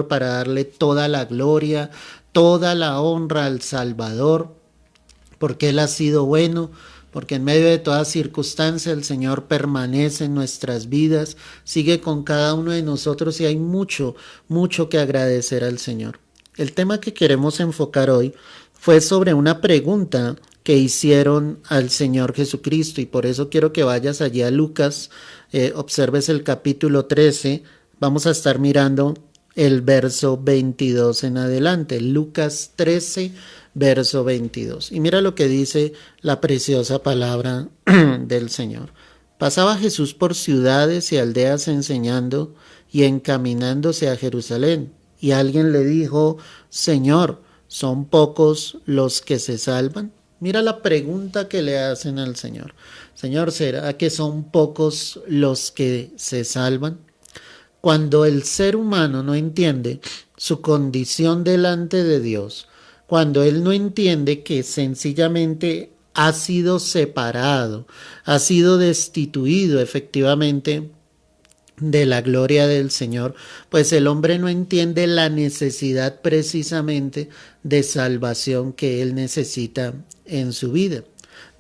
para darle toda la gloria, toda la honra al Salvador, porque Él ha sido bueno, porque en medio de toda circunstancia el Señor permanece en nuestras vidas, sigue con cada uno de nosotros y hay mucho, mucho que agradecer al Señor. El tema que queremos enfocar hoy fue sobre una pregunta que hicieron al Señor Jesucristo y por eso quiero que vayas allí a Lucas, observes el capítulo 13, vamos a estar mirando el verso 22 en adelante, Lucas 13, verso 22. Y mira lo que dice la preciosa palabra del Señor. Pasaba Jesús por ciudades y aldeas enseñando y encaminándose a Jerusalén. Y alguien le dijo, Señor, ¿son pocos los que se salvan? Mira la pregunta que le hacen al Señor. Señor, ¿será que son pocos los que se salvan? Cuando el ser humano no entiende su condición delante de Dios, cuando él no entiende que sencillamente ha sido separado, ha sido destituido efectivamente de la gloria del Señor, pues el hombre no entiende la necesidad precisamente de salvación que él necesita en su vida.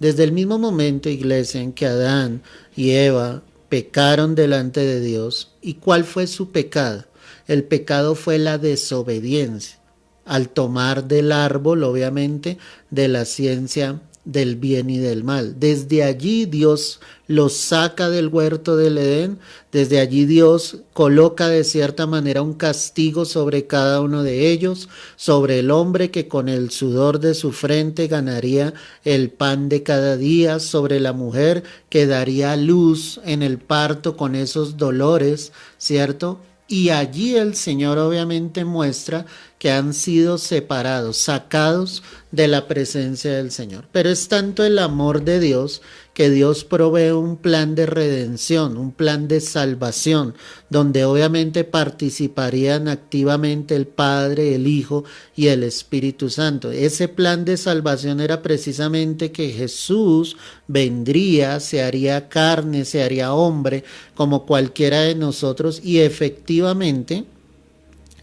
Desde el mismo momento, iglesia, en que Adán y Eva pecaron delante de Dios, ¿y cuál fue su pecado? El pecado fue la desobediencia, al tomar del árbol, obviamente, de la ciencia del bien y del mal. Desde allí Dios los saca del huerto del Edén, desde allí Dios coloca de cierta manera un castigo sobre cada uno de ellos, sobre el hombre que con el sudor de su frente ganaría el pan de cada día, sobre la mujer que daría luz en el parto con esos dolores, ¿cierto? Y allí el Señor obviamente muestra que han sido separados, sacados de la presencia del Señor. Pero es tanto el amor de Dios que Dios provee un plan de redención, un plan de salvación, donde obviamente participarían activamente el Padre, el Hijo y el Espíritu Santo. Ese plan de salvación era precisamente que Jesús vendría, se haría carne, se haría hombre, como cualquiera de nosotros, y efectivamente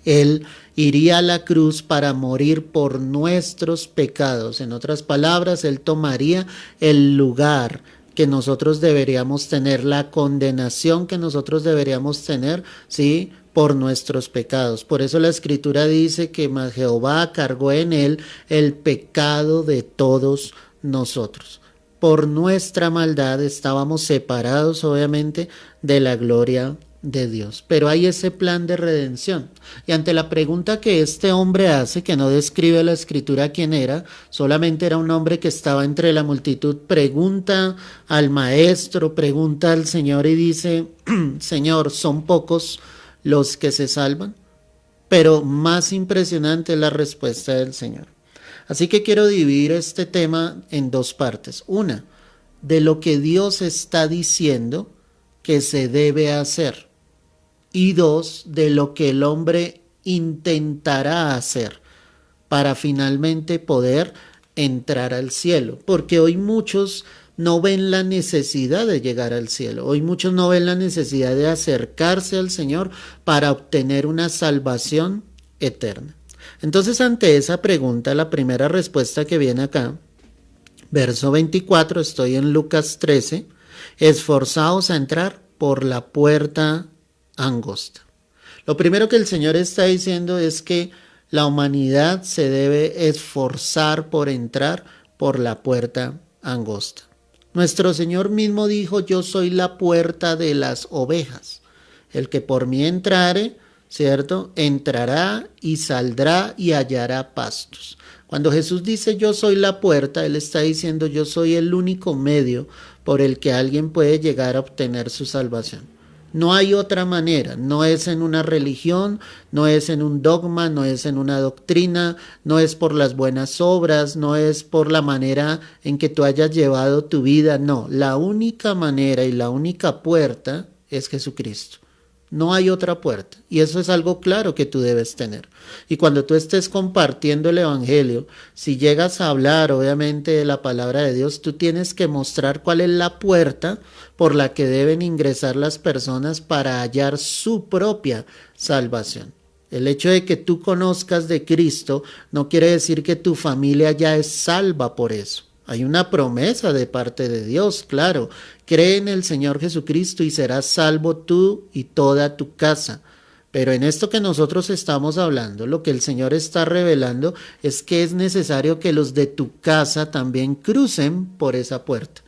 Él iría a la cruz para morir por nuestros pecados. En otras palabras, Él tomaría el lugar que nosotros deberíamos tener, la condenación que nosotros deberíamos tener, ¿sí?, por nuestros pecados. Por eso la Escritura dice que Jehová cargó en Él el pecado de todos nosotros. Por nuestra maldad estábamos separados, obviamente, de la gloria de Dios. Pero hay ese plan de redención. Y ante la pregunta que este hombre hace, que no describe la Escritura quién era, solamente era un hombre que estaba entre la multitud, pregunta al maestro, pregunta al Señor y dice, Señor, ¿son pocos los que se salvan? Pero más impresionante es la respuesta del Señor. Así que quiero dividir este tema en dos partes. Una, de lo que Dios está diciendo que se debe hacer. Y dos, de lo que el hombre intentará hacer para finalmente poder entrar al cielo. Porque hoy muchos no ven la necesidad de llegar al cielo. Hoy muchos no ven la necesidad de acercarse al Señor para obtener una salvación eterna. Entonces, ante esa pregunta, la primera respuesta que viene acá, verso 24, estoy en Lucas 13, esforzaos a entrar por la puerta angosta. Lo primero que el Señor está diciendo es que la humanidad se debe esforzar por entrar por la puerta angosta. Nuestro Señor mismo dijo, yo soy la puerta de las ovejas. El que por mí entrare, ¿cierto?, entrará y saldrá y hallará pastos. Cuando Jesús dice yo soy la puerta, Él está diciendo yo soy el único medio por el que alguien puede llegar a obtener su salvación. No hay otra manera, no es en una religión, no es en un dogma, no es en una doctrina, no es por las buenas obras, no es por la manera en que tú hayas llevado tu vida, no. La única manera y la única puerta es Jesucristo. No hay otra puerta. Y eso es algo claro que tú debes tener. Y cuando tú estés compartiendo el evangelio, si llegas a hablar obviamente de la palabra de Dios, tú tienes que mostrar cuál es la puerta por la que deben ingresar las personas para hallar su propia salvación. El hecho de que tú conozcas de Cristo no quiere decir que tu familia ya es salva por eso. Hay una promesa de parte de Dios, claro. Cree en el Señor Jesucristo y serás salvo tú y toda tu casa. Pero en esto que nosotros estamos hablando, lo que el Señor está revelando es que es necesario que los de tu casa también crucen por esa puerta.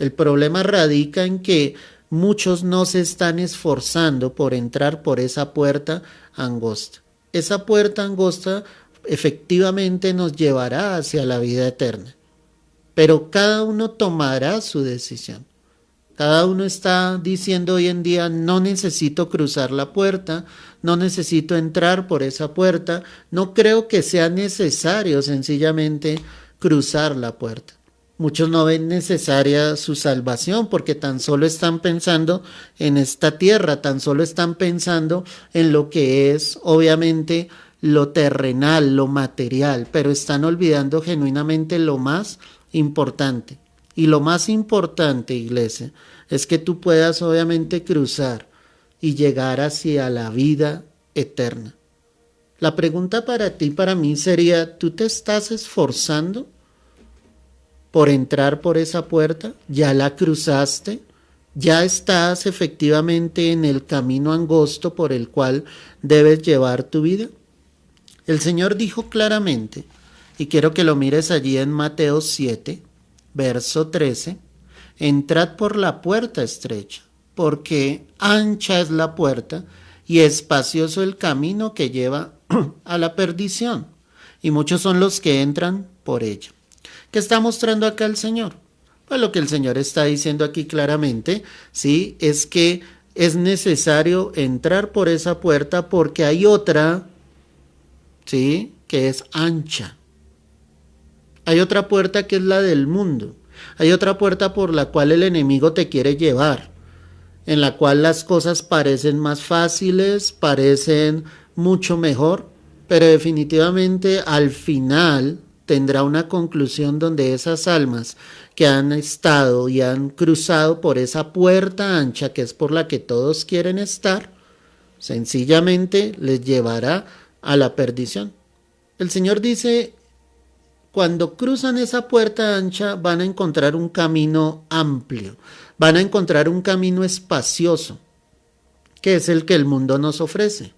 El problema radica en que muchos no se están esforzando por entrar por esa puerta angosta. Esa puerta angosta efectivamente nos llevará hacia la vida eterna, pero cada uno tomará su decisión. Cada uno está diciendo hoy en día, no necesito cruzar la puerta, no necesito entrar por esa puerta, no creo que sea necesario sencillamente cruzar la puerta. Muchos no ven necesaria su salvación porque tan solo están pensando en esta tierra, tan solo están pensando en lo que es obviamente lo terrenal, lo material, pero están olvidando genuinamente lo más importante. Y lo más importante, iglesia, es que tú puedas obviamente cruzar y llegar hacia la vida eterna. La pregunta para ti, para mí sería, ¿tú te estás esforzando por entrar por esa puerta? ¿Ya la cruzaste? ¿Ya estás efectivamente en el camino angosto por el cual debes llevar tu vida? El Señor dijo claramente, y quiero que lo mires allí en Mateo 7, verso 13, entrad por la puerta estrecha, porque ancha es la puerta y espacioso el camino que lleva a la perdición, y muchos son los que entran por ella. ¿Qué está mostrando acá el Señor? Pues lo que el Señor está diciendo aquí claramente, ¿sí? Es que es necesario entrar por esa puerta porque hay otra, ¿sí? Que es ancha. Hay otra puerta que es la del mundo. Hay otra puerta por la cual el enemigo te quiere llevar, en la cual las cosas parecen más fáciles, parecen mucho mejor, pero definitivamente al final tendrá una conclusión donde esas almas que han estado y han cruzado por esa puerta ancha, que es por la que todos quieren estar, sencillamente les llevará a la perdición. El Señor dice, cuando cruzan esa puerta ancha van a encontrar un camino amplio, van a encontrar un camino espacioso, que es el que el mundo nos ofrece.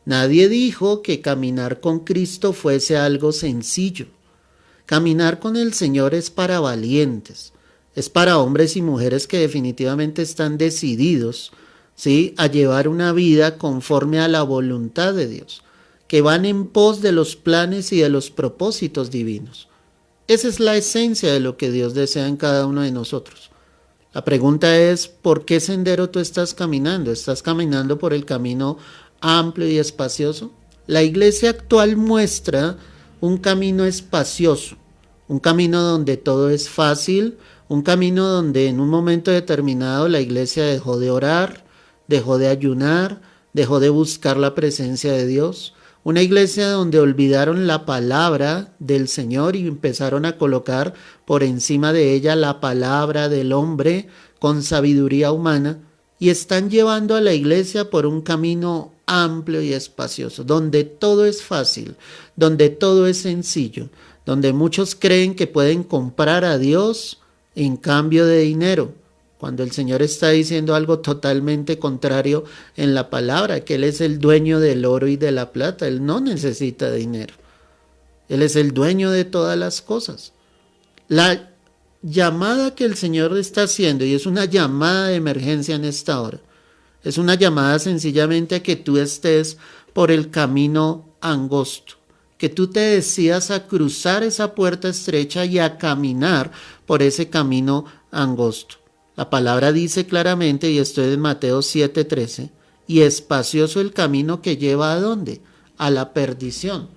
Nadie dijo que caminar con Cristo fuese algo sencillo. Caminar con el Señor es para valientes, es para hombres y mujeres que definitivamente están decididos, ¿sí?, a llevar una vida conforme a la voluntad de Dios, que van en pos de los planes y de los propósitos divinos. Esa es la esencia de lo que Dios desea en cada uno de nosotros. La pregunta es, ¿por qué sendero tú estás caminando? ¿Estás caminando por el camino amplio y espacioso? La iglesia actual muestra un camino espacioso, un camino donde todo es fácil, un camino donde en un momento determinado la iglesia dejó de orar, dejó de ayunar, dejó de buscar la presencia de Dios. Una iglesia donde olvidaron la palabra del Señor y empezaron a colocar por encima de ella la palabra del hombre con sabiduría humana y están llevando a la iglesia por un camino amplio y espacioso, donde todo es fácil, donde todo es sencillo, donde muchos creen que pueden comprar a Dios en cambio de dinero, cuando el Señor está diciendo algo totalmente contrario en la palabra, que Él es el dueño del oro y de la plata, Él no necesita dinero, Él es el dueño de todas las cosas. La llamada que el Señor está haciendo, y es una llamada de emergencia en esta hora, es una llamada sencillamente a que tú estés por el camino angosto, que tú te decidas a cruzar esa puerta estrecha y a caminar por ese camino angosto. La palabra dice claramente, y esto es en Mateo 7:13, y espacioso el camino que lleva ¿a dónde? A la perdición.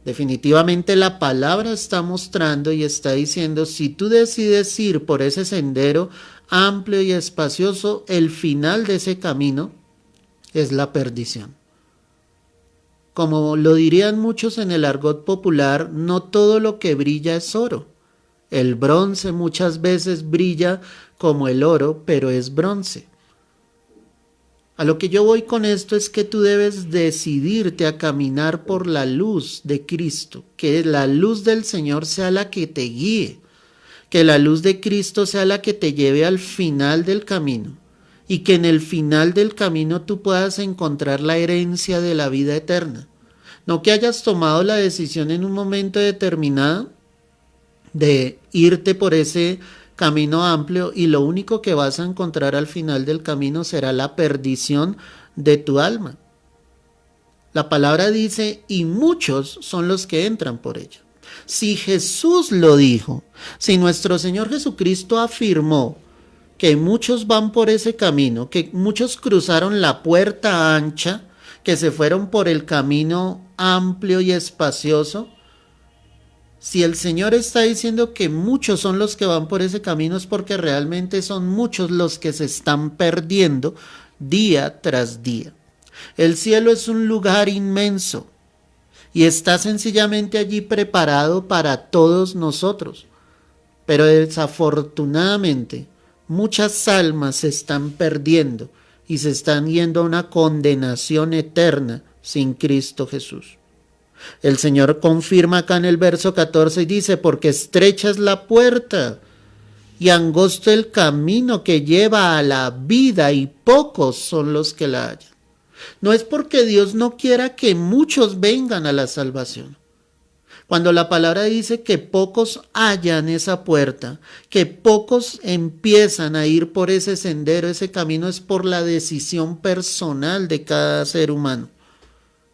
Definitivamente la palabra está mostrando y está diciendo, si tú decides ir por ese sendero amplio y espacioso, el final de ese camino es la perdición. Como lo dirían muchos en el argot popular, no todo lo que brilla es oro. El bronce muchas veces brilla como el oro, pero es bronce. A lo que yo voy con esto es que tú debes decidirte a caminar por la luz de Cristo, que la luz del Señor sea la que te guíe, que la luz de Cristo sea la que te lleve al final del camino y que en el final del camino tú puedas encontrar la herencia de la vida eterna. No que hayas tomado la decisión en un momento determinado de irte por ese camino amplio y lo único que vas a encontrar al final del camino será la perdición de tu alma. La palabra dice, y muchos son los que entran por ella. Si Jesús lo dijo, si nuestro Señor Jesucristo afirmó que muchos van por ese camino, que muchos cruzaron la puerta ancha, que se fueron por el camino amplio y espacioso, si el Señor está diciendo que muchos son los que van por ese camino es porque realmente son muchos los que se están perdiendo día tras día. El cielo es un lugar inmenso y está sencillamente allí preparado para todos nosotros. Pero desafortunadamente muchas almas se están perdiendo y se están yendo a una condenación eterna sin Cristo Jesús. El Señor confirma acá en el verso 14 y dice, porque estrecha es la puerta y angosto el camino que lleva a la vida y pocos son los que la hallan. No es porque Dios no quiera que muchos vengan a la salvación. Cuando la palabra dice que pocos hallan esa puerta, que pocos empiezan a ir por ese sendero, ese camino, es por la decisión personal de cada ser humano.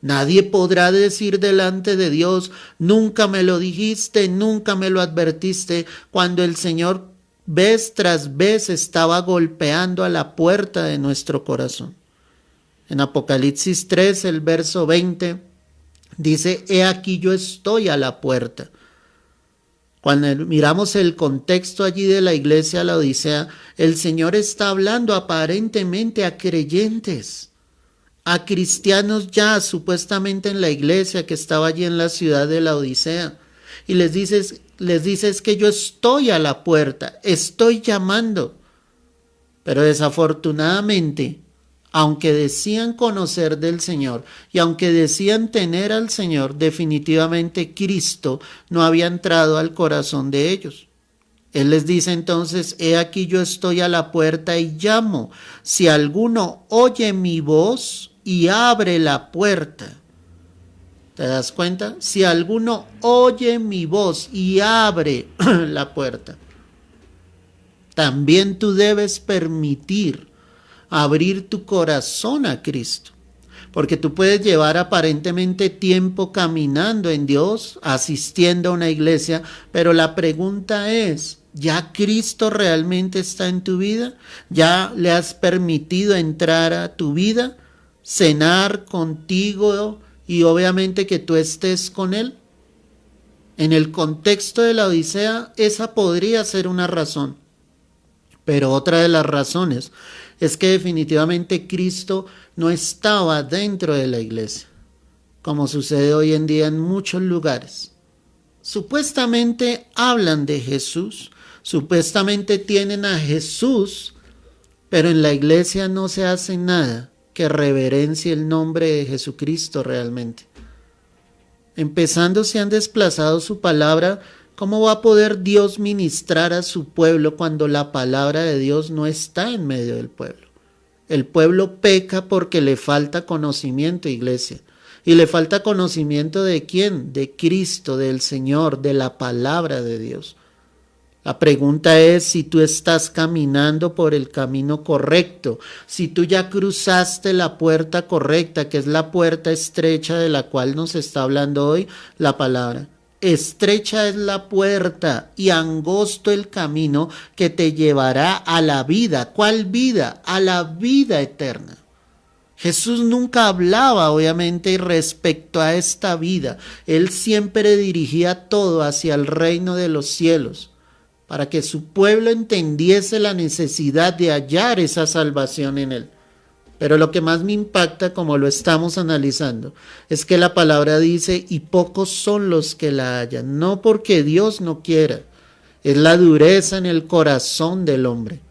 Nadie podrá decir delante de Dios, nunca me lo dijiste, nunca me lo advertiste, cuando el Señor vez tras vez estaba golpeando a la puerta de nuestro corazón. En Apocalipsis 3, el verso 20, dice, he aquí yo estoy a la puerta. Cuando miramos el contexto allí de la iglesia de la Odisea, el Señor está hablando aparentemente a creyentes, a cristianos ya supuestamente en la iglesia que estaba allí en la ciudad de la Odisea. Y les dices es que yo estoy a la puerta, estoy llamando. Pero desafortunadamente, aunque decían conocer del Señor y aunque decían tener al Señor, definitivamente Cristo no había entrado al corazón de ellos. Él les dice entonces, he aquí yo estoy a la puerta y llamo. Si alguno oye mi voz y abre la puerta. ¿Te das cuenta? Si alguno oye mi voz y abre la puerta, también tú debes permitir abrir tu corazón a Cristo. Porque tú puedes llevar aparentemente tiempo caminando en Dios, asistiendo a una iglesia, pero la pregunta es, ¿ya Cristo realmente está en tu vida? ¿Ya le has permitido entrar a tu vida? ¿Cenar contigo y obviamente que tú estés con Él? En el contexto de la Odisea, esa podría ser una razón. Pero otra de las razones es que definitivamente Cristo no estaba dentro de la iglesia, como sucede hoy en día en muchos lugares. Supuestamente hablan de Jesús, supuestamente tienen a Jesús, pero en la iglesia no se hace nada que reverencie el nombre de Jesucristo realmente. Empezando, se han desplazado su palabra. ¿Cómo va a poder Dios ministrar a su pueblo cuando la palabra de Dios no está en medio del pueblo? El pueblo peca porque le falta conocimiento, iglesia. ¿Y le falta conocimiento de quién? De Cristo, del Señor, de la palabra de Dios. La pregunta es si tú estás caminando por el camino correcto, si tú ya cruzaste la puerta correcta, que es la puerta estrecha de la cual nos está hablando hoy la palabra. Estrecha es la puerta y angosto el camino que te llevará a la vida. ¿Cuál vida? A la vida eterna. Jesús nunca hablaba, obviamente, respecto a esta vida. Él siempre dirigía todo hacia el reino de los cielos, para que su pueblo entendiese la necesidad de hallar esa salvación en Él. Pero lo que más me impacta, como lo estamos analizando, es que la palabra dice, y pocos son los que la hallan. No porque Dios no quiera, es la dureza en el corazón del hombre.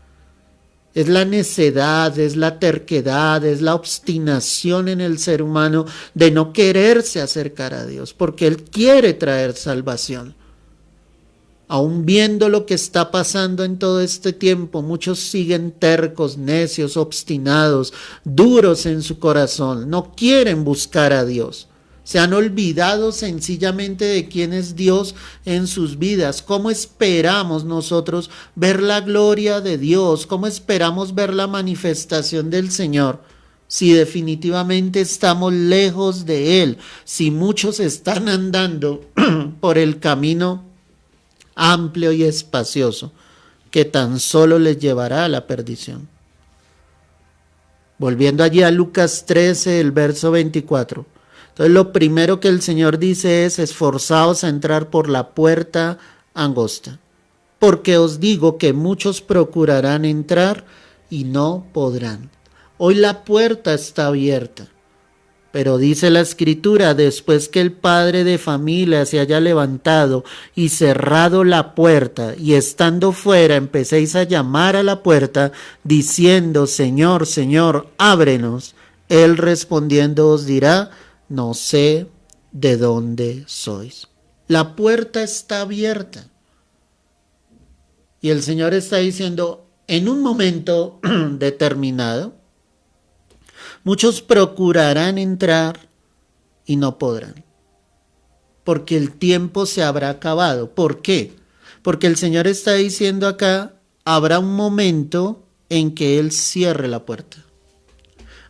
Es la necedad, es la terquedad, es la obstinación en el ser humano de no quererse acercar a Dios, porque Él quiere traer salvación. Aún viendo lo que está pasando en todo este tiempo, muchos siguen tercos, necios, obstinados, duros en su corazón, no quieren buscar a Dios. Se han olvidado sencillamente de quién es Dios en sus vidas. ¿Cómo esperamos nosotros ver la gloria de Dios? ¿Cómo esperamos ver la manifestación del Señor? Si definitivamente estamos lejos de Él, si muchos están andando por el camino amplio y espacioso que tan solo les llevará a la perdición. Volviendo allí a Lucas 13, el verso 24. Entonces lo primero que el Señor dice es: esforzaos a entrar por la puerta angosta, porque os digo que muchos procurarán entrar y no podrán. Hoy la puerta está abierta, pero dice la Escritura, después que el padre de familia se haya levantado y cerrado la puerta, y estando fuera empecéis a llamar a la puerta, diciendo: Señor, Señor, ábrenos. Él respondiendo os dirá: no sé de dónde sois. La puerta está abierta. Y el Señor está diciendo, en un momento determinado, muchos procurarán entrar y no podrán, porque el tiempo se habrá acabado. ¿Por qué? Porque el Señor está diciendo acá, habrá un momento en que Él cierre la puerta.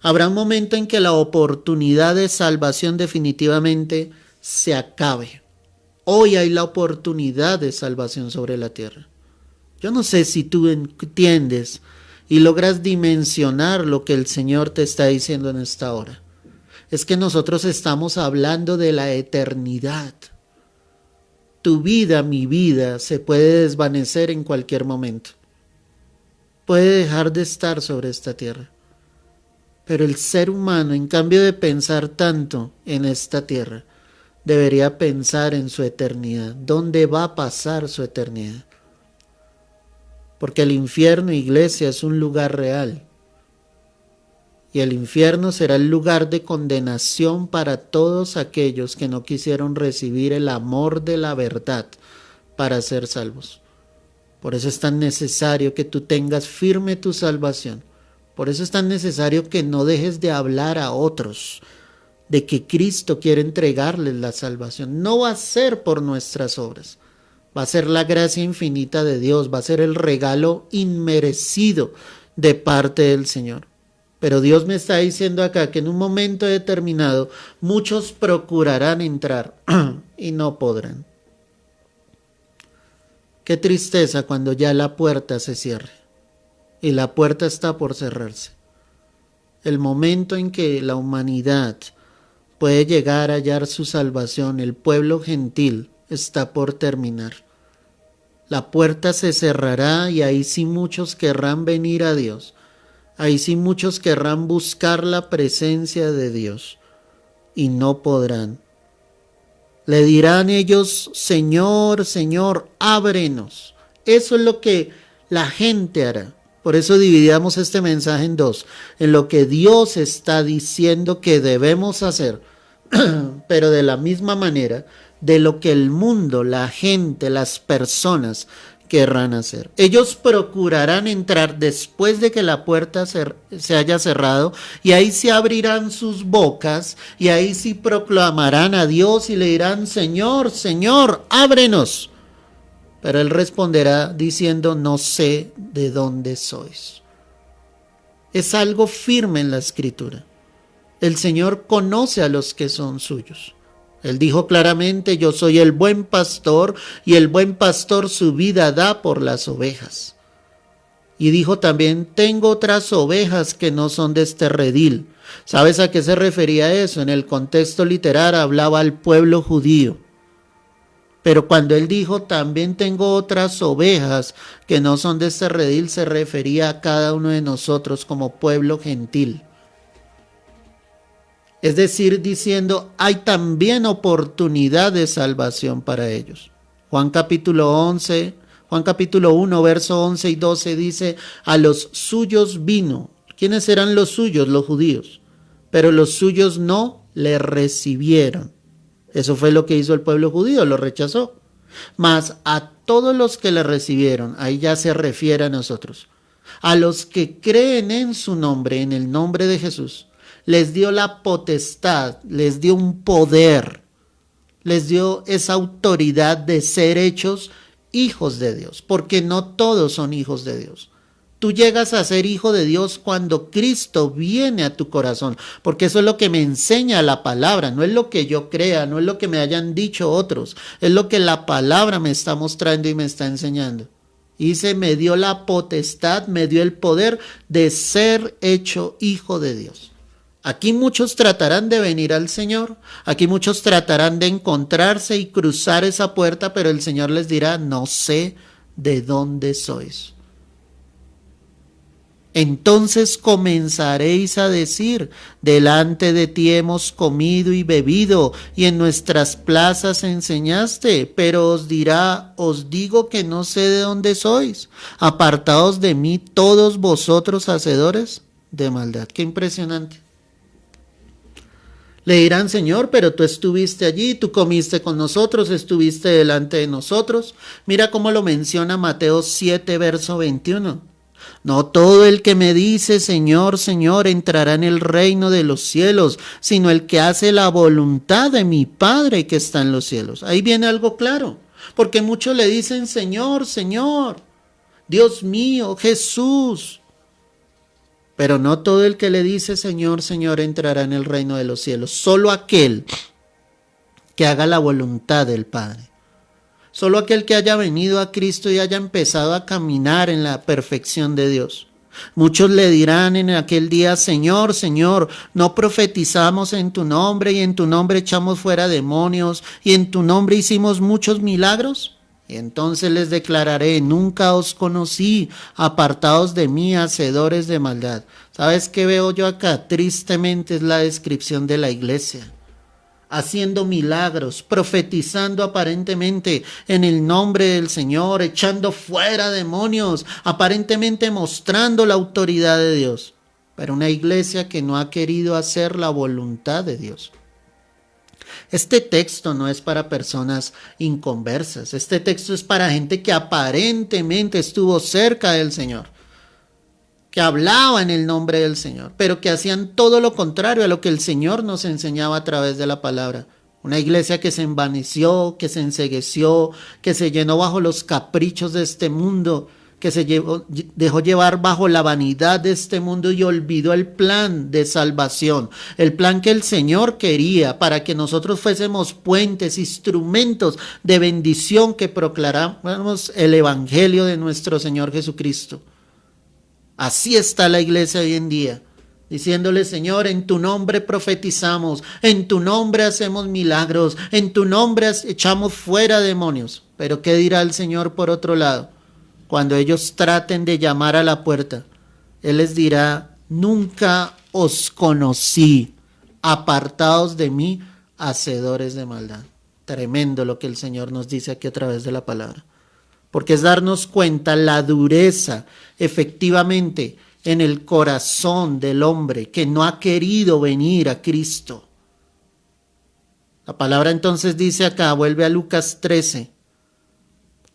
Habrá un momento en que la oportunidad de salvación definitivamente se acabe. Hoy hay la oportunidad de salvación sobre la tierra. Yo no sé si tú entiendes y logras dimensionar lo que el Señor te está diciendo en esta hora. Es que nosotros estamos hablando de la eternidad. Tu vida, mi vida, se puede desvanecer en cualquier momento. Puede dejar de estar sobre esta tierra. Pero el ser humano, en cambio de pensar tanto en esta tierra, debería pensar en su eternidad. ¿Dónde va a pasar su eternidad? Porque el infierno, iglesia, es un lugar real. Y el infierno será el lugar de condenación para todos aquellos que no quisieron recibir el amor de la verdad para ser salvos. Por eso es tan necesario que tú tengas firme tu salvación. Por eso es tan necesario que no dejes de hablar a otros de que Cristo quiere entregarles la salvación. No va a ser por nuestras obras. Va a ser la gracia infinita de Dios. Va a ser el regalo inmerecido de parte del Señor. Pero Dios me está diciendo acá que en un momento determinado muchos procurarán entrar y no podrán. Qué tristeza cuando ya la puerta se cierre. Y la puerta está por cerrarse. El momento en que la humanidad puede llegar a hallar su salvación, el pueblo gentil, está por terminar. La puerta se cerrará y ahí sí muchos querrán venir a Dios. Ahí sí muchos querrán buscar la presencia de Dios y no podrán. Le dirán ellos: Señor, Señor, ábrenos. Eso es lo que la gente hará. Por eso dividamos este mensaje en dos, en lo que Dios está diciendo que debemos hacer, pero de la misma manera de lo que el mundo, la gente, las personas querrán hacer. Ellos procurarán entrar después de que la puerta se haya cerrado, y ahí se abrirán sus bocas y ahí sí proclamarán a Dios y le dirán: Señor, Señor, ábrenos. Pero Él responderá diciendo: no sé de dónde sois. Es algo firme en la Escritura. El Señor conoce a los que son suyos. Él dijo claramente: yo soy el buen pastor, y el buen pastor su vida da por las ovejas. Y dijo también: tengo otras ovejas que no son de este redil. ¿Sabes a qué se refería eso? En el contexto literal hablaba al pueblo judío. Pero cuando Él dijo: también tengo otras ovejas que no son de este redil, se refería a cada uno de nosotros como pueblo gentil. Es decir, diciendo: hay también oportunidad de salvación para ellos. Juan capítulo Juan capítulo 1, verso 11 y 12 dice, a los suyos vino. ¿Quiénes eran los suyos? Los judíos. Pero los suyos no le recibieron. Eso fue lo que hizo el pueblo judío, lo rechazó. Mas a todos los que le recibieron, ahí ya se refiere a nosotros, a los que creen en su nombre, en el nombre de Jesús, les dio la potestad, les dio un poder, les dio esa autoridad de ser hechos hijos de Dios, porque no todos son hijos de Dios. Tú llegas a ser hijo de Dios cuando Cristo viene a tu corazón, porque eso es lo que me enseña la palabra, no es lo que yo crea, no es lo que me hayan dicho otros, es lo que la palabra me está mostrando y me está enseñando. Y me dio la potestad, me dio el poder de ser hecho hijo de Dios. Aquí muchos tratarán de venir al Señor, aquí muchos tratarán de encontrarse y cruzar esa puerta, pero el Señor les dirá, no sé de dónde sois. Entonces comenzaréis a decir, delante de ti hemos comido y bebido, y en nuestras plazas enseñaste, pero os dirá, os digo que no sé de dónde sois, apartaos de mí todos vosotros hacedores de maldad. Qué impresionante. Le dirán, Señor, pero tú estuviste allí, tú comiste con nosotros, estuviste delante de nosotros. Mira cómo lo menciona Mateo 7, verso 21. No todo el que me dice, Señor, Señor, entrará en el reino de los cielos, sino el que hace la voluntad de mi Padre que está en los cielos. Ahí viene algo claro, porque muchos le dicen, Señor, Señor, Dios mío, Jesús. Pero no todo el que le dice, Señor, Señor, entrará en el reino de los cielos. Solo aquel que haga la voluntad del Padre. Solo aquel que haya venido a Cristo y haya empezado a caminar en la perfección de Dios. Muchos le dirán en aquel día, Señor, Señor, ¿no profetizamos en tu nombre y en tu nombre echamos fuera demonios y en tu nombre hicimos muchos milagros? Y entonces les declararé, nunca os conocí, apartados de mí, hacedores de maldad. ¿Sabes qué veo yo acá? Tristemente es la descripción de la iglesia. Haciendo milagros, profetizando aparentemente en el nombre del Señor, echando fuera demonios, aparentemente mostrando la autoridad de Dios. Pero una iglesia que no ha querido hacer la voluntad de Dios. Este texto no es para personas inconversas, este texto es para gente que aparentemente estuvo cerca del Señor, que hablaba en el nombre del Señor, pero que hacían todo lo contrario a lo que el Señor nos enseñaba a través de la palabra. Una iglesia que se envaneció, que se encegueció, que se llenó bajo los caprichos de este mundo, que se dejó llevar bajo la vanidad de este mundo y olvidó el plan de salvación, el plan que el Señor quería para que nosotros fuésemos puentes, instrumentos de bendición que proclamáramos el evangelio de nuestro Señor Jesucristo. Así está la iglesia hoy en día, diciéndole, Señor, en tu nombre profetizamos, en tu nombre hacemos milagros, en tu nombre echamos fuera demonios. Pero ¿qué dirá el Señor por otro lado? Cuando ellos traten de llamar a la puerta, Él les dirá, nunca os conocí, apartados de mí, hacedores de maldad. Tremendo lo que el Señor nos dice aquí a través de la palabra. Porque es darnos cuenta la dureza efectivamente en el corazón del hombre que no ha querido venir a Cristo. La palabra entonces dice acá, vuelve a Lucas 13,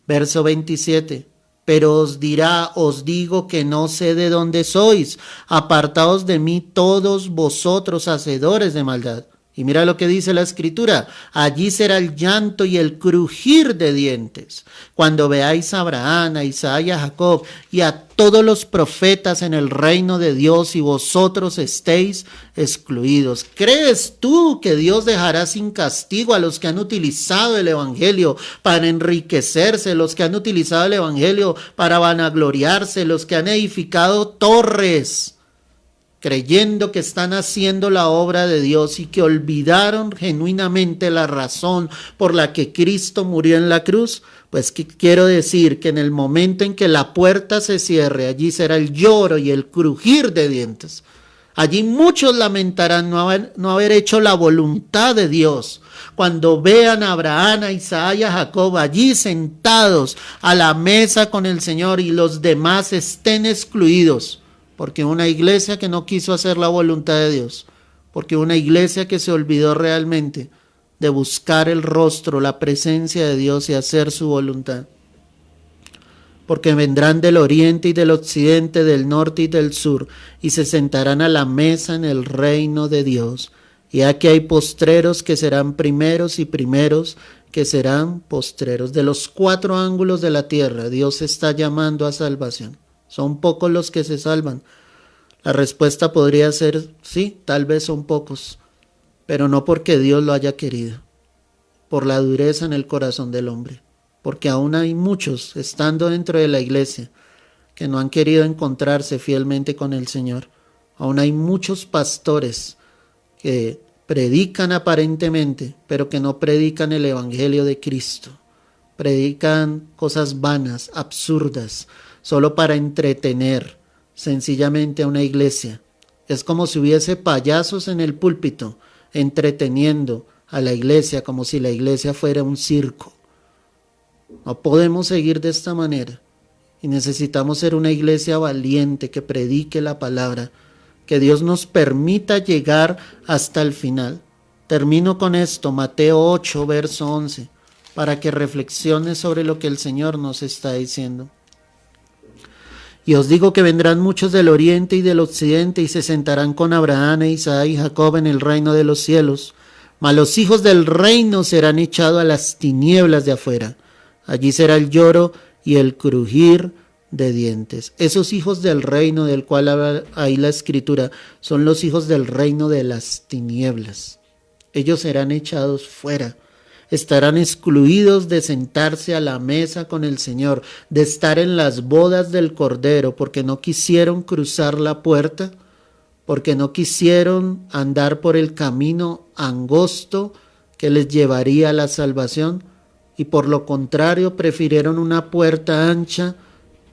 verso 27. Pero os dirá, os digo que no sé de dónde sois, apartaos de mí todos vosotros hacedores de maldad. Y mira lo que dice la Escritura, allí será el llanto y el crujir de dientes, cuando veáis a Abraham, a Isaac y a Jacob, y a todos los profetas en el reino de Dios, y vosotros estéis excluidos. ¿Crees tú que Dios dejará sin castigo a los que han utilizado el evangelio para enriquecerse, los que han utilizado el evangelio para vanagloriarse, los que han edificado torres, creyendo que están haciendo la obra de Dios y que olvidaron genuinamente la razón por la que Cristo murió en la cruz? Pues quiero decir que en el momento en que la puerta se cierre, allí será el lloro y el crujir de dientes. Allí muchos lamentarán no haber hecho la voluntad de Dios. Cuando vean a Abraham, a Isaac y a Jacob allí sentados a la mesa con el Señor y los demás estén excluidos, porque una iglesia que no quiso hacer la voluntad de Dios, porque una iglesia que se olvidó realmente de buscar el rostro, la presencia de Dios y hacer su voluntad. Porque vendrán del oriente y del occidente, del norte y del sur, y se sentarán a la mesa en el reino de Dios. Y aquí hay postreros que serán primeros y primeros que serán postreros. De los 4 ángulos de la tierra, Dios está llamando a salvación. Son pocos los que se salvan. La respuesta podría ser, sí, tal vez son pocos, pero no porque Dios lo haya querido, por la dureza en el corazón del hombre. Porque aún hay muchos, estando dentro de la iglesia, que no han querido encontrarse fielmente con el Señor. Aún hay muchos pastores que predican aparentemente, pero que no predican el evangelio de Cristo. Predican cosas vanas, absurdas, solo para entretener sencillamente a una iglesia. Es como si hubiese payasos en el púlpito, entreteniendo a la iglesia como si la iglesia fuera un circo. No podemos seguir de esta manera y necesitamos ser una iglesia valiente que predique la palabra, que Dios nos permita llegar hasta el final. Termino con esto, Mateo 8, verso 11, para que reflexiones sobre lo que el Señor nos está diciendo. Y os digo que vendrán muchos del oriente y del occidente y se sentarán con Abraham, Isaac y Jacob en el reino de los cielos, mas los hijos del reino serán echados a las tinieblas de afuera. Allí será el lloro y el crujir de dientes. Esos hijos del reino del cual habla ahí la escritura son los hijos del reino de las tinieblas. Ellos serán echados fuera. Estarán excluidos de sentarse a la mesa con el Señor, de estar en las bodas del Cordero, porque no quisieron cruzar la puerta, porque no quisieron andar por el camino angosto que les llevaría a la salvación, y por lo contrario prefirieron una puerta ancha,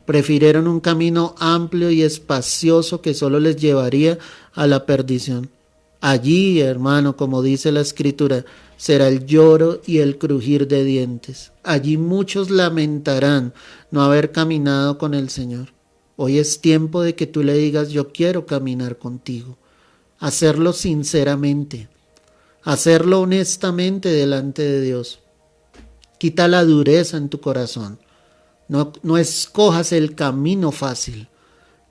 prefirieron un camino amplio y espacioso que solo les llevaría a la perdición. Allí, hermano, como dice la Escritura, será el lloro y el crujir de dientes. Allí muchos lamentarán no haber caminado con el Señor. Hoy es tiempo de que tú le digas, yo quiero caminar contigo. Hacerlo sinceramente, hacerlo honestamente delante de Dios. Quita la dureza en tu corazón. No escojas el camino fácil.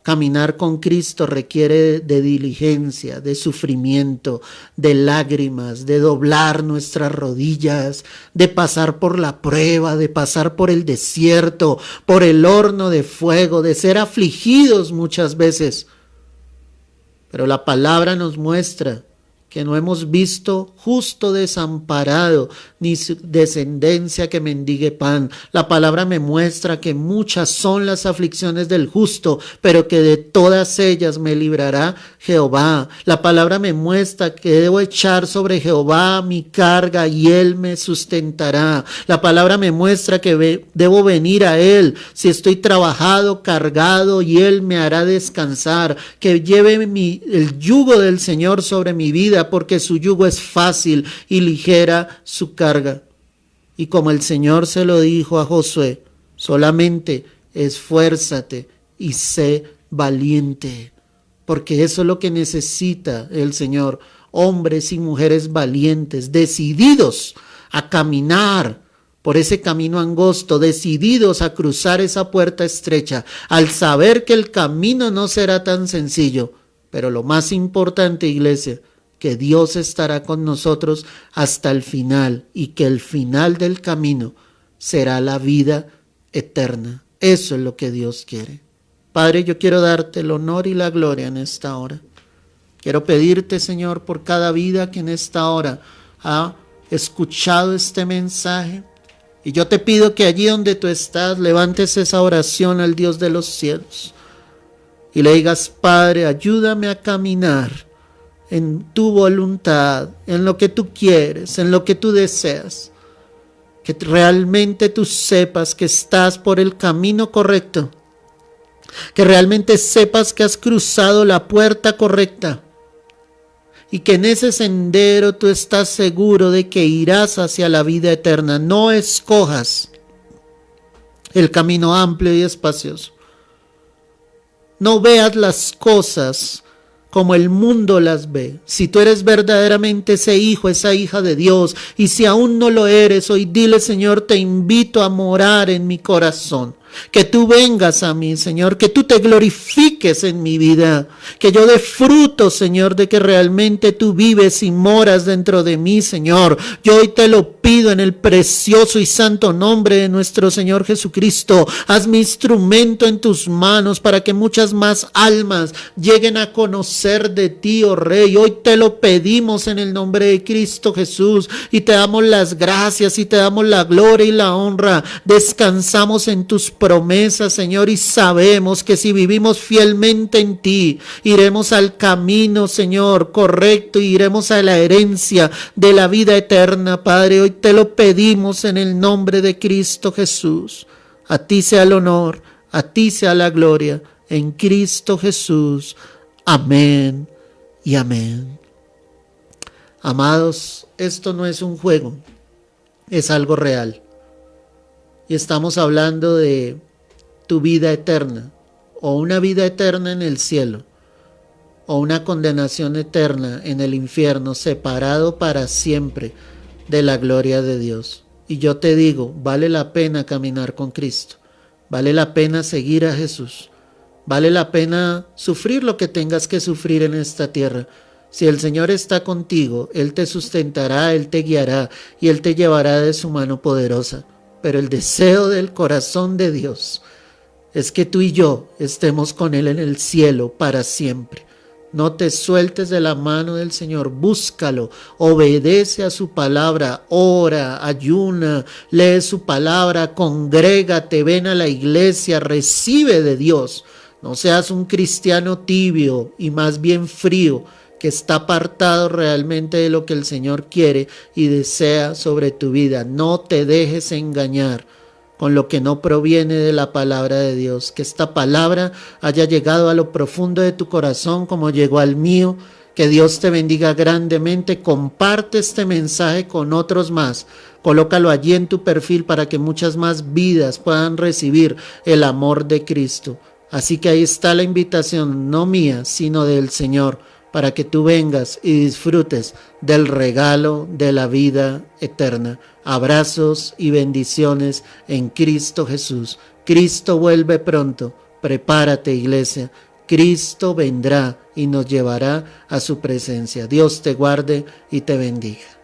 Caminar con Cristo requiere de diligencia, de sufrimiento, de lágrimas, de doblar nuestras rodillas, de pasar por la prueba, de pasar por el desierto, por el horno de fuego, de ser afligidos muchas veces. Pero la palabra nos muestra que no hemos visto justo desamparado, ni su descendencia que mendigue pan. La palabra me muestra que muchas son las aflicciones del justo, pero que de todas ellas me librará Jehová. La palabra me muestra que debo echar sobre Jehová mi carga y Él me sustentará. La palabra me muestra que debo venir a Él si estoy trabajado, cargado, y Él me hará descansar. Que lleve el yugo del Señor sobre mi vida, porque su yugo es fácil y ligera su carga. Y como el Señor se lo dijo a Josué, solamente esfuérzate y sé valiente, porque eso es lo que necesita el Señor, hombres y mujeres valientes, decididos a caminar por ese camino angosto, decididos a cruzar esa puerta estrecha, al saber que el camino no será tan sencillo, pero lo más importante, iglesia, que Dios estará con nosotros hasta el final y que el final del camino será la vida eterna. Eso es lo que Dios quiere. Padre, yo quiero darte el honor y la gloria en esta hora. Quiero pedirte, Señor, por cada vida que en esta hora ha escuchado este mensaje. Y yo te pido que allí donde tú estás, levantes esa oración al Dios de los cielos y le digas, Padre, ayúdame a caminar en tu voluntad, en lo que tú quieres, en lo que tú deseas. Que realmente tú sepas que estás por el camino correcto. Que realmente sepas que has cruzado la puerta correcta. y que en ese sendero tú estás seguro de que irás hacia la vida eterna. No escojas el camino amplio y espacioso. No veas las cosas como el mundo las ve. Si tú eres verdaderamente ese hijo, esa hija de Dios, y si aún no lo eres, hoy dile: Señor, te invito a morar en mi corazón. Que tú vengas a mí, Señor, que tú te glorifiques en mi vida, que yo dé fruto, Señor, de que realmente tú vives y moras dentro de mí, Señor. Yo hoy te lo pido en el precioso y santo nombre de nuestro Señor Jesucristo. Haz mi instrumento en tus manos para que muchas más almas lleguen a conocer de ti, oh Rey. Hoy te lo pedimos en el nombre de Cristo Jesús y te damos las gracias y te damos la gloria y la honra. Descansamos en tus promesas, Señor, y sabemos que si vivimos fielmente en ti, iremos al camino, Señor, correcto, y iremos a la herencia de la vida eterna, Padre. Hoy te lo pedimos en el nombre de Cristo Jesús. A ti sea el honor, a ti sea la gloria, en Cristo Jesús. Amén y amén. Amados, esto no es un juego, es algo real. Y estamos hablando de tu vida eterna, o una vida eterna en el cielo, o una condenación eterna en el infierno, separado para siempre de la gloria de Dios. Y yo te digo, vale la pena caminar con Cristo, vale la pena seguir a Jesús, vale la pena sufrir lo que tengas que sufrir en esta tierra. Si el Señor está contigo, Él te sustentará, Él te guiará y Él te llevará de su mano poderosa. Pero el deseo del corazón de Dios es que tú y yo estemos con Él en el cielo para siempre. No te sueltes de la mano del Señor, búscalo, obedece a su palabra, ora, ayuna, lee su palabra, congrégate, ven a la iglesia, recibe de Dios. No seas un cristiano tibio y más bien frío, que está apartado realmente de lo que el Señor quiere y desea sobre tu vida. No te dejes engañar con lo que no proviene de la palabra de Dios. Que esta palabra haya llegado a lo profundo de tu corazón como llegó al mío. Que Dios te bendiga grandemente. Comparte este mensaje con otros más. Colócalo allí en tu perfil para que muchas más vidas puedan recibir el amor de Cristo. Así que ahí está la invitación, no mía, sino del Señor, para que tú vengas y disfrutes del regalo de la vida eterna. Abrazos y bendiciones en Cristo Jesús. Cristo vuelve pronto. Prepárate, iglesia. Cristo vendrá y nos llevará a su presencia. Dios te guarde y te bendiga.